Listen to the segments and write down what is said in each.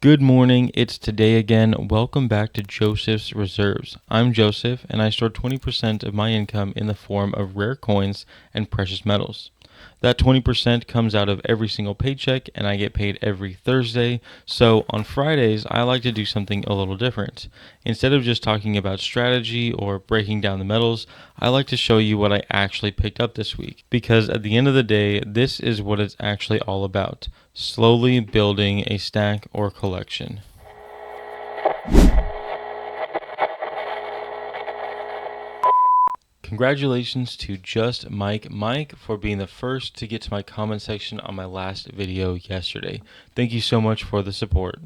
Good morning, it's today again. Welcome back to Joseph's Reserves. I'm Joseph, and I store 20% of my income in the form of rare coins and precious metals. That 20% comes out of every single paycheck, and I get paid every Thursday. So on Fridays, I like to do something a little different. Instead of just talking about strategy or breaking down the metals, I like to show you what I actually picked up this week. Because at the end of the day, this is what it's actually all about: slowly building a stack or collection. Congratulations to Just Mike for being the first to get to my comment section on my last video yesterday. Thank you so much for the support.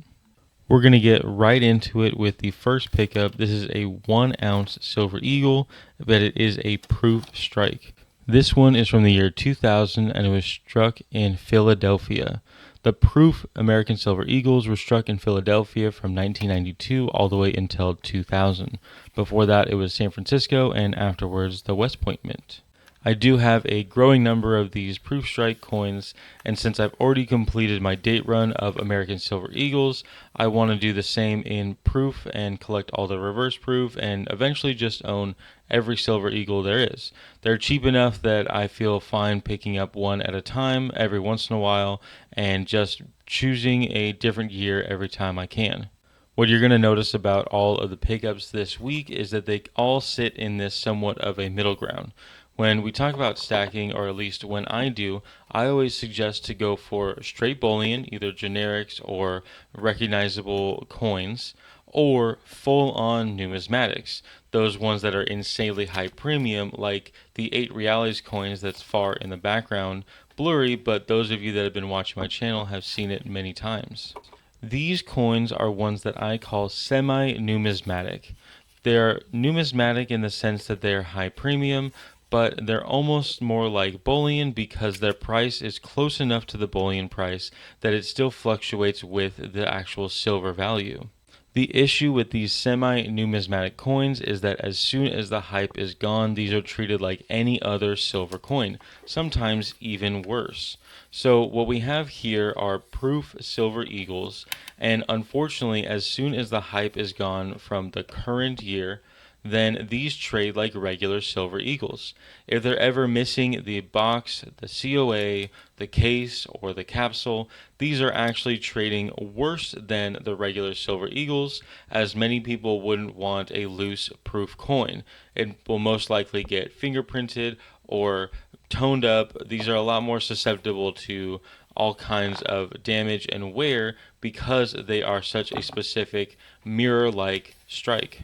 We're going to get right into it with the first pickup. This is a 1 ounce silver eagle, but it is a proof strike. This one is from the year 2000 and it was struck in Philadelphia. The proof American Silver Eagles were struck in Philadelphia from 1992 all the way until 2000. Before that, it was San Francisco, and afterwards, the West Point Mint. I do have a growing number of these proof strike coins, and since I've already completed my date run of American Silver Eagles, I want to do the same in proof and collect all the reverse proof and eventually just own every silver eagle there is. They're cheap enough that I feel fine picking up one at a time every once in a while and just choosing a different year every time I can. What you're going to notice about all of the pickups this week is that they all sit in this somewhat of a middle ground. When we talk about stacking, or at least when I do, I always suggest to go for straight bullion, either generics or recognizable coins, or full-on numismatics, those ones that are insanely high premium, like the 8 reales coins that's far in the background, blurry, but those of you that have been watching my channel have seen it many times. These coins are ones that I call semi-numismatic. They're numismatic in the sense that they're high premium, but they're almost more like bullion because their price is close enough to the bullion price that it still fluctuates with the actual silver value. The issue with these semi-numismatic coins is that as soon as the hype is gone, these are treated like any other silver coin, sometimes even worse. So what we have here are proof silver eagles, and unfortunately, as soon as the hype is gone from the current year, then these trade like regular silver eagles. If they're ever missing the box, the COA, the case, or the capsule, these are actually trading worse than the regular silver eagles, as many people wouldn't want a loose proof coin. It will most likely get fingerprinted or toned up. These are a lot more susceptible to all kinds of damage and wear because they are such a specific mirror-like strike.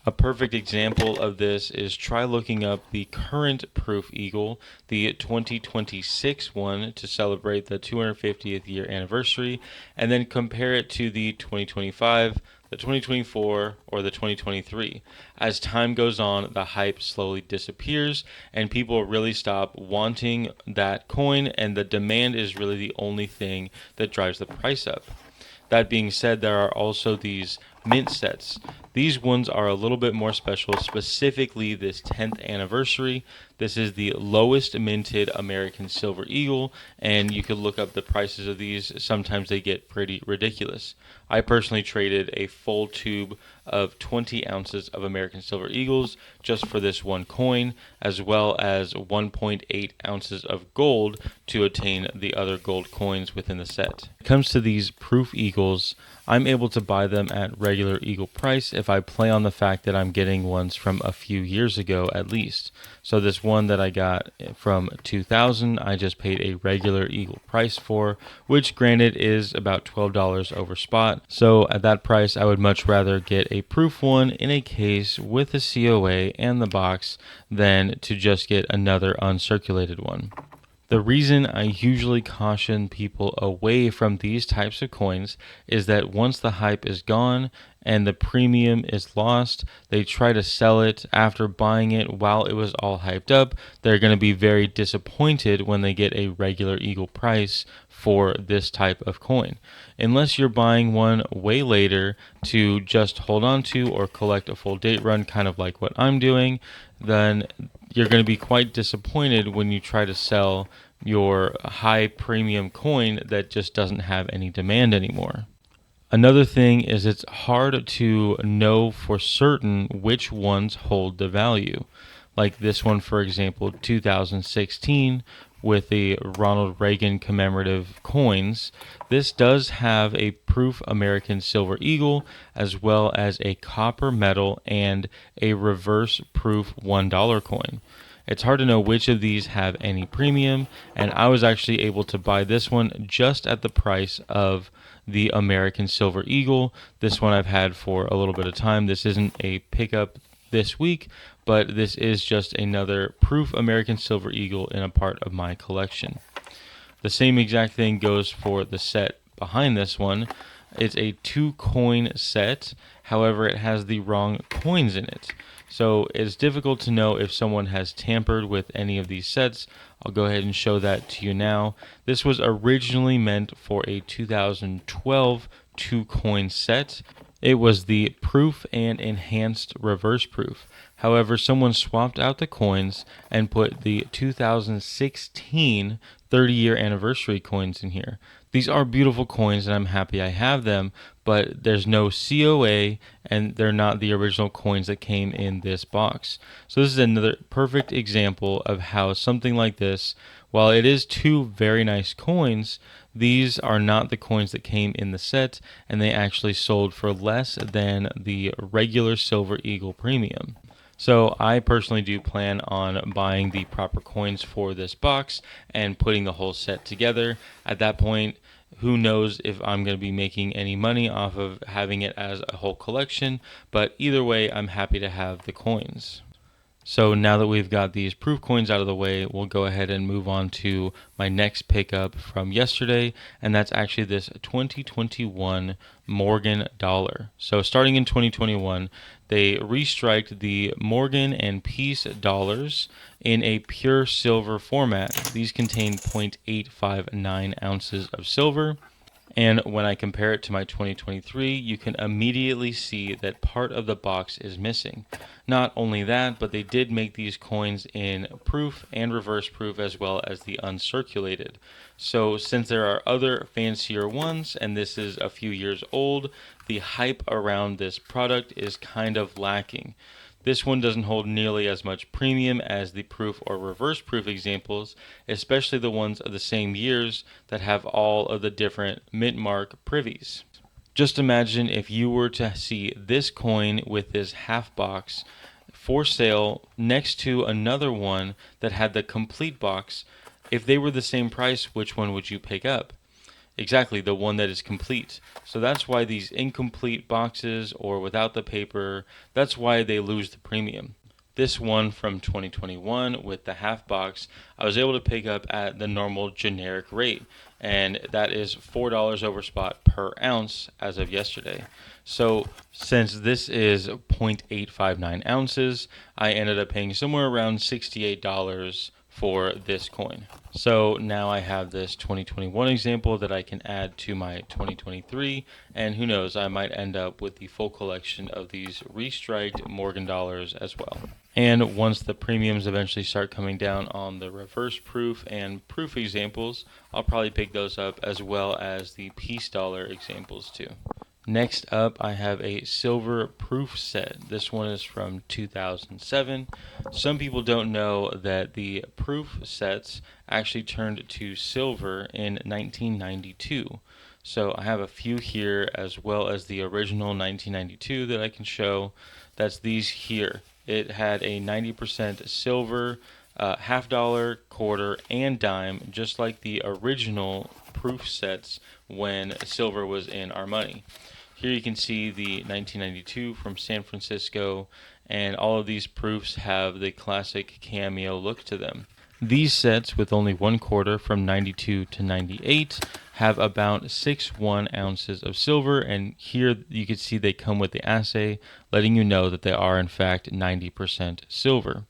A perfect example of this is try looking up the current proof eagle, the 2026 one, to celebrate the 250th year anniversary, and then compare it to the 2025, the 2024, or the 2023. As time goes on, the hype slowly disappears and people really stop wanting that coin, and the demand is really the only thing that drives the price up. That being said, there are also these mint sets. These ones are a little bit more special, specifically this 10th anniversary. This is the lowest minted American Silver Eagle, and you could look up the prices of these. Sometimes they get pretty ridiculous. I personally traded a full tube of 20 ounces of American Silver Eagles just for this one coin, as well as 1.8 ounces of gold to attain the other gold coins within the set. When it comes to these proof eagles, I'm able to buy them at regular eagle price if I play on the fact that I'm getting ones from a few years ago at least. So this one that I got from 2000, I just paid a regular eagle price for, which granted is about $12 over spot. So at that price, I would much rather get a proof one in a case with a COA and the box than to just get another uncirculated one. The reason I usually caution people away from these types of coins is that once the hype is gone and the premium is lost, they try to sell it after buying it while it was all hyped up. They're going to be very disappointed when they get a regular eagle price for this type of coin. Unless you're buying one way later to just hold on to or collect a full date run, kind of like what I'm doing, then you're going to be quite disappointed when you try to sell your high premium coin that just doesn't have any demand anymore. Another thing is it's hard to know for certain which ones hold the value. Like this one, for example, 2016 with the Ronald Reagan commemorative coins. This does have a proof American Silver Eagle as well as a copper medal and a reverse proof $1 coin. It's hard to know which of these have any premium, and I was actually able to buy this one just at the price of the American Silver Eagle. This one I've had for a little bit of time. This isn't a pickup this week, but this is just another proof American Silver Eagle in a part of my collection. The same exact thing goes for the set behind this one. It's a 2-coin set, however, it has the wrong coins in it. So it's difficult to know if someone has tampered with any of these sets. I'll go ahead and show that to you now. This was originally meant for a 2012 2-coin set. It was the proof and enhanced reverse proof. However, someone swapped out the coins and put the 2016 30-year anniversary coins in here. These are beautiful coins and I'm happy I have them, but there's no COA and they're not the original coins that came in this box. So this is another perfect example of how something like this, while it is 2 very nice coins, these are not the coins that came in the set, and they actually sold for less than the regular Silver Eagle Premium. So I personally do plan on buying the proper coins for this box and putting the whole set together. At that point, who knows if I'm going to be making any money off of having it as a whole collection, but either way, I'm happy to have the coins. So now that we've got these proof coins out of the way, we'll go ahead and move on to my next pickup from yesterday, and that's actually this 2021 Morgan dollar. So starting in 2021, they restriked the Morgan and Peace dollars in a pure silver format. These contain 0.859 ounces of silver. And when I compare it to my 2023, you can immediately see that part of the box is missing. Not only that, but they did make these coins in proof and reverse proof as well as the uncirculated. So since there are other fancier ones, and this is a few years old, the hype around this product is kind of lacking. This one doesn't hold nearly as much premium as the proof or reverse proof examples, especially the ones of the same years that have all of the different mint mark privies. Just imagine if you were to see this coin with this half box for sale next to another one that had the complete box. If they were the same price, which one would you pick up? Exactly, the one that is complete. So that's why these incomplete boxes or without the paper, that's why they lose the premium. This one from 2021 with the half box, I was able to pick up at the normal generic rate, and that is $4 over spot per ounce as of yesterday. So since this is 0.859 ounces, I ended up paying somewhere around $68 for this coin. So now I have this 2021 example that I can add to my 2023, and who knows, I might end up with the full collection of these restriked Morgan dollars as well. And once the premiums eventually start coming down on the reverse proof and proof examples, I'll probably pick those up as well as the Peace dollar examples too. Next up, I have a silver proof set. This one is from 2007. Some people don't know that the proof sets actually turned to silver in 1992. So I have a few here as well as the original 1992 that I can show. That's these here. It had a 90% silver, half dollar, quarter, and dime, just like the original proof sets when silver was in our money. Here you can see the 1992 from San Francisco, and all of these proofs have the classic cameo look to them. These sets with only 1/4 from 92 to 98 have about 6.1 ounces of silver, and here you can see they come with the assay, letting you know that they are in fact 90% silver.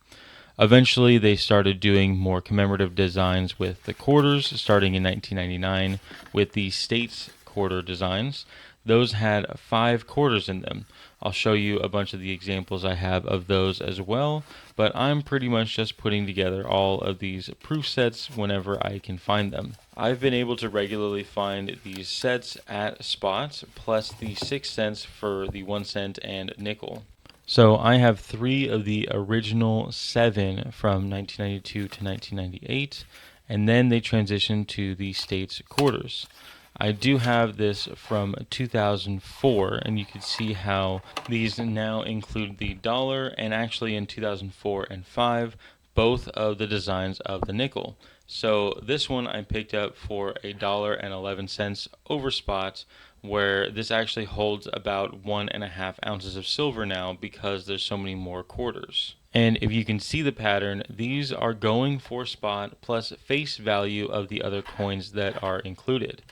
Eventually, they started doing more commemorative designs with the quarters, starting in 1999 with the States quarter designs. those had 5 quarters in them. I'll show you a bunch of the examples I have of those as well, but I'm pretty much just putting together all of these proof sets whenever I can find them. I've been able to regularly find these sets at spots, plus the 6 cents for the 1 cent and nickel. So I have 3 of the original 7 from 1992 to 1998, and then they transitioned to the state's quarters. I do have this from 2004, and you can see how these now include the dollar, and actually in 2004 and 5, both of the designs of the nickel. So this one I picked up for $1.11 over spot, where this actually holds about 1.5 ounces of silver now because there's so many more quarters. And if you can see the pattern, these are going for spot plus face value of the other coins that are included.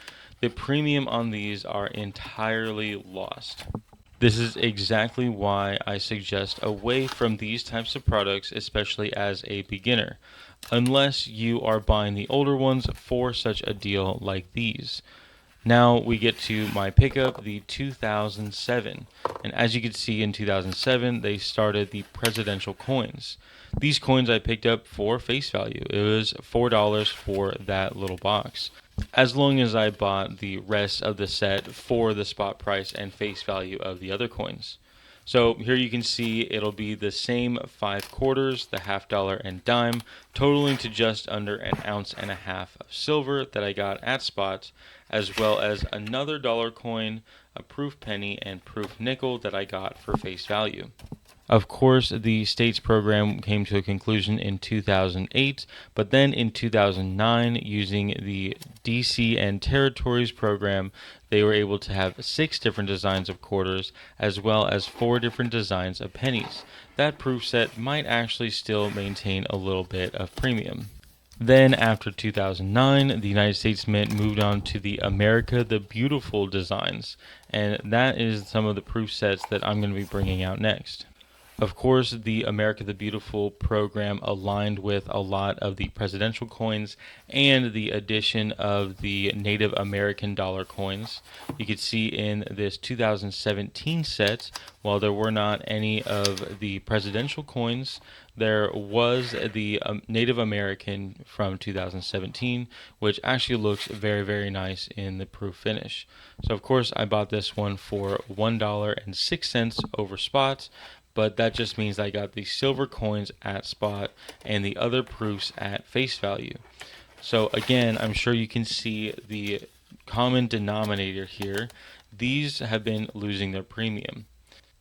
The premium on these are entirely lost. This is exactly why I suggest away from these types of products, especially as a beginner, unless you are buying the older ones for such a deal like these. Now we get to my pickup, the 2007. And as you can see in 2007, they started the presidential coins. These coins I picked up for face value. It was $4 for that little box, as long as I bought the rest of the set for the spot price and face value of the other coins. So here you can see it'll be the same 5 quarters, the half dollar and dime, totaling to just under 1.5 ounces of silver that I got at spot, as well as another dollar coin, a proof penny, and proof nickel that I got for face value. Of course, the states program came to a conclusion in 2008, but then in 2009, using the DC and territories program, they were able to have 6 different designs of quarters, as well as 4 different designs of pennies. That proof set might actually still maintain a little bit of premium. Then, after 2009, the United States Mint moved on to the America the Beautiful designs, and that is some of the proof sets that I'm going to be bringing out next. Of course, the America the Beautiful program aligned with a lot of the presidential coins and the addition of the Native American dollar coins. You could see in this 2017 set, while there were not any of the presidential coins, there was the Native American from 2017, which actually looks very, very nice in the proof finish. So, of course, I bought this one for $1.06 over spot, but that just means I got the silver coins at spot and the other proofs at face value. So again, I'm sure you can see the common denominator here. These have been losing their premium.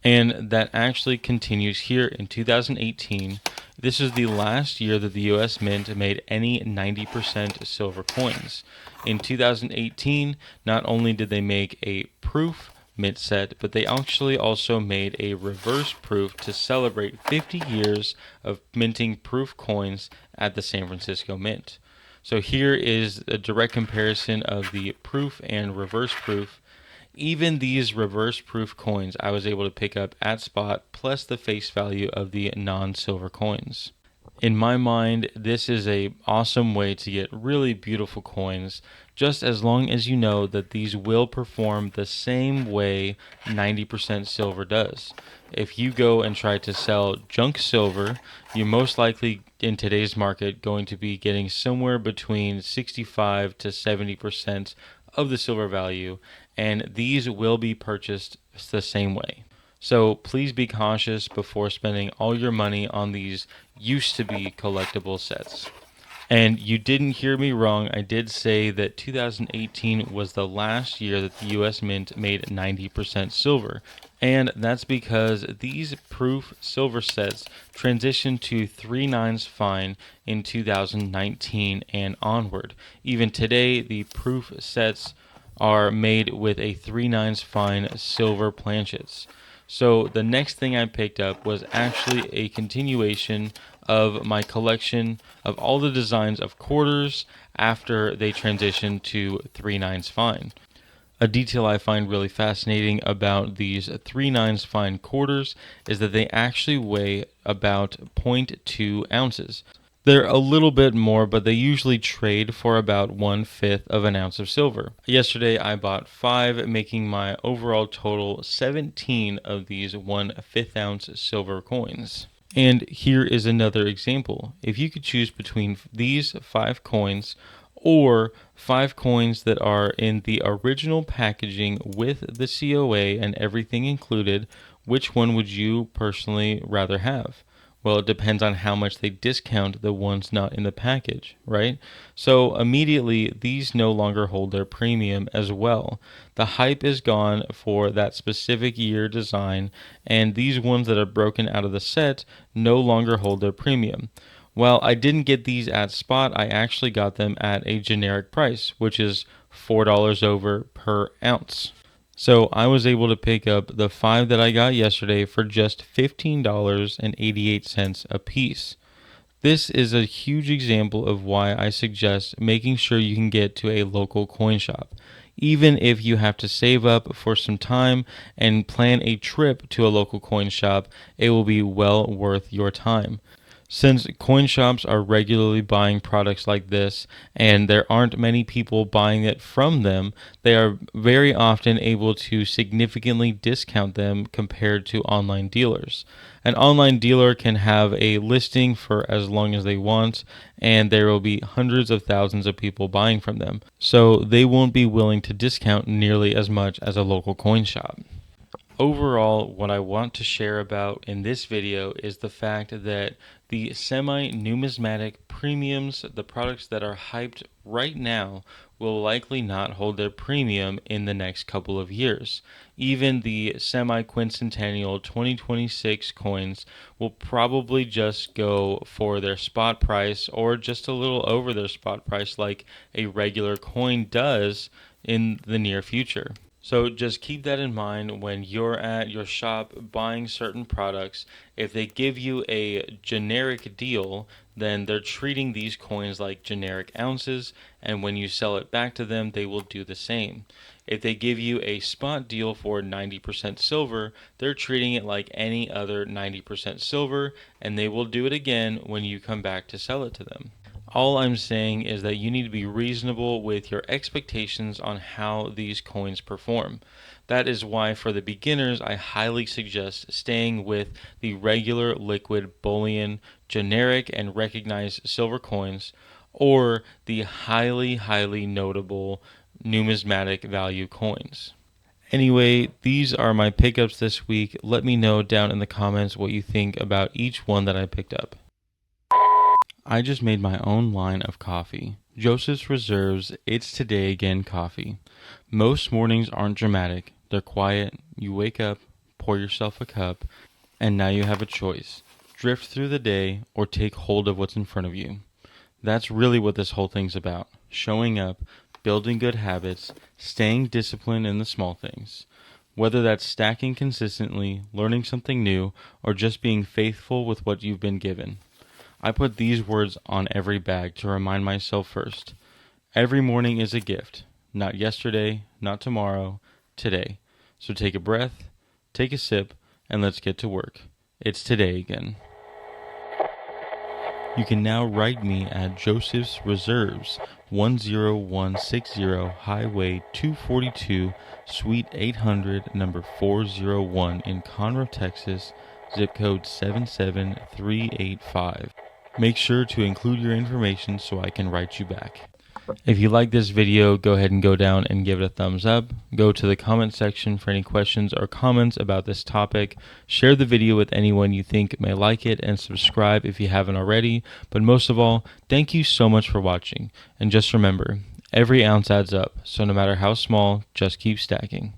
And that actually continues here in 2018. This is the last year that the US Mint made any 90% silver coins. In 2018, not only did they make a proof mint set, but they actually also made a reverse proof to celebrate 50 years of minting proof coins at the San Francisco Mint. So here is a direct comparison of the proof and reverse proof. Even these reverse proof coins I was able to pick up at spot, plus the face value of the non-silver coins. In my mind, this is a awesome way to get really beautiful coins, just as long as you know that these will perform the same way 90% silver does. If you go and try to sell junk silver, you're most likely in today's market going to be getting somewhere between 65 to 70% of the silver value, and these will be purchased the same way. So please be cautious before spending all your money on these used to be collectible sets. And you didn't hear me wrong. I did say that 2018 was the last year that the US Mint made 90% silver. And that's because these proof silver sets transitioned to 3/9 fine in 2019 and onward. Even today, the proof sets are made with a 3/9 fine silver planchets. So the next thing I picked up was actually a continuation of my collection of all the designs of quarters after they transitioned to 3/9 fine. A detail I find really fascinating about these 3/9 fine quarters is that they actually weigh about 0.2 ounces. They're a little bit more, but they usually trade for about 1/5 of an ounce of silver. Yesterday, I bought 5, making my overall total 17 of these 1/5 ounce silver coins. And here is another example. If you could choose between these 5 coins or 5 coins that are in the original packaging with the COA and everything included, which one would you personally rather have? Well, it depends on how much they discount the ones not in the package, right? So immediately, these no longer hold their premium as well. The hype is gone for that specific year design, and these ones that are broken out of the set no longer hold their premium. Well, I didn't get these at spot. I actually got them at a generic price, which is $4 over per ounce. So I was able to pick up the 5 that I got yesterday for just $15.88 a piece. This is a huge example of why I suggest making sure you can get to a local coin shop. Even if you have to save up for some time and plan a trip to a local coin shop, it will be well worth your time. Since coin shops are regularly buying products like this and there aren't many people buying it from them, they are very often able to significantly discount them compared to online dealers. An online dealer can have a listing for as long as they want, and there will be hundreds of thousands of people buying from them. So they won't be willing to discount nearly as much as a local coin shop. Overall, what I want to share about in this video is the fact that the semi-numismatic premiums, the products that are hyped right now, will likely not hold their premium in the next couple of years. Even the semi-quincentennial 2026 coins will probably just go for their spot price or just a little over their spot price like a regular coin does in the near future. So just keep that in mind when you're at your shop buying certain products. If they give you a generic deal, then they're treating these coins like generic ounces, and when you sell it back to them, they will do the same. If they give you a spot deal for 90% silver, they're treating it like any other 90% silver, and they will do it again when you come back to sell it to them. All I'm saying is that you need to be reasonable with your expectations on how these coins perform. That is why for the beginners, I highly suggest staying with the regular liquid bullion, generic and recognized silver coins, or the highly notable numismatic value coins. Anyway, these are my pickups this week. Let me know down in the comments what you think about each one that I picked up. I just made my own line of coffee. Joseph's Reserves It's Today Again coffee. Most mornings aren't dramatic. They're quiet. You wake up, pour yourself a cup, and now you have a choice. Drift through the day or take hold of what's in front of you. That's really what this whole thing's about. Showing up, building good habits, staying disciplined in the small things. Whether that's stacking consistently, learning something new, or just being faithful with what you've been given. I put these words on every bag to remind myself first. Every morning is a gift. Not yesterday, not tomorrow, today. So take a breath, take a sip, and let's get to work. It's today again. You can now write me at Joseph's Reserves, 10160 Highway 242, Suite 800, number 401 in Conroe, Texas, zip code 77385. Make sure to include your information so I can write you back. If you like this video, go ahead and go down and give it a thumbs up. Go to the comment section for any questions or comments about this topic. Share the video with anyone you think may like it, and subscribe if you haven't already. But most of all, thank you so much for watching. And just remember, every ounce adds up, so no matter how small, just keep stacking.